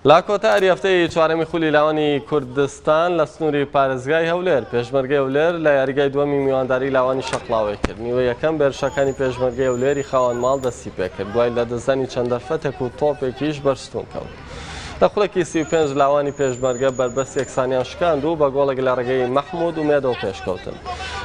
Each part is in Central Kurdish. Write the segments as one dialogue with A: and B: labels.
A: لا کۆتایی هەفتەی چوارەمی خولی لاوانی کوردستان لە سنووری پارێزگای هەولێر پێشمەرگەی هەولێر لە یاریگای دووەمی میوانداری لاوانی شەقڵاوی کرد. نیوە یەکەم بێرشەکانی پێشمەرگەی هەولێری خاوەن ماڵ دەستی پێکرد دوای لە دەستدانی چەند دەرفەتێک و تۆپێکیش بەرزتون کەوت. لە خولەکی 35 لاوانی پێشمەرگە بربەست یەکسانیان شکاند و بە گۆڵێک لە ڕێگەی مەحموود و مێدەوە پێشکەوتن.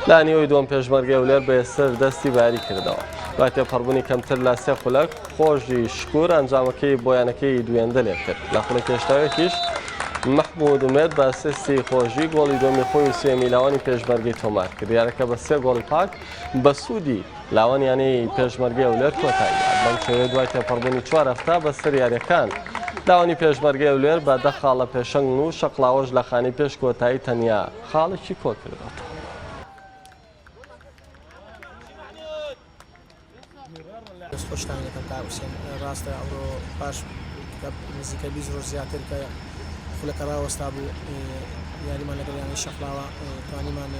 A: لا نیوەی دووەم پێشمەرگەی هەولێر بەیەسەر دەستی بە یاری کردەوە. دوای تێپەڕبوونی کەمتر لە سێ خولەک خۆشی شکور ئەنجامەکەی بۆیانەکەی دوێندە لێ کرد. لە خولەک هێشتاوێکیش مەحموود ومێد بە ئەسیستی خۆشی گۆڵی دووەمی خۆی و سێمی لاوانی پێشمەرگەی تۆمار کرد. یاریەکە بە 3 گۆڵی پاک بە سوودی لاوانیانەی پێشمەرگەی هەولێر کۆتایی هات. بەم شێوەیە دوای تێپەڕبوونی 4 هەفتە بەسەر یاریەکان لاوانی پێشمەرگەی هەولێر بە 10 خاڵ لە پێشەنگ و شەقڵاوەش لە خانەی پێش کۆتایی تەنیا خاڵێکی کۆ کردەوە.
B: خۆشتان یەکەم تا حوسێن ڕاستە ئەوڕۆ پاش نزیکە 20 ڕۆژ زیاتر کە خولەکە ڕاوەستا بوو یاریمان لەگەڵیانی شەقڵاوە توانیمان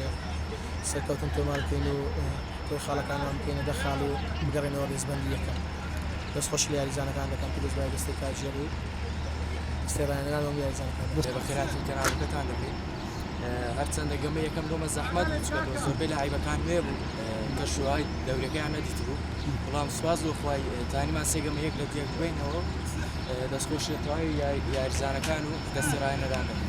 B: سەرکەوتن تۆمار بکەین و تۆی خاڵەکانمان بکەینە 10 خاڵ و بگەڕێنەوە ڕێزبەندی یەکەم. دەست خۆش لە یاریزانەکان دەکەم پیرۆز بای دەستی کاژێر و سێڕایەنەکان و یاریزانەکان
C: بەخێراتی کەناڵەکەتان دەکەین هەرچەندە گەمە یەکەم دۆمە زەحمەت بچکەوە زۆربەی لە عیبەکان نوێ بوو کە شوهای دەورەکەیان نەدیت بوو. بەڵام سوپاس بۆ خوای تانیمان سێگەمە یەک لە تێک بووینەوە دەستخۆشێتەوەی یاریزانەکان و دەستی ڕایەنەدان دەکەین.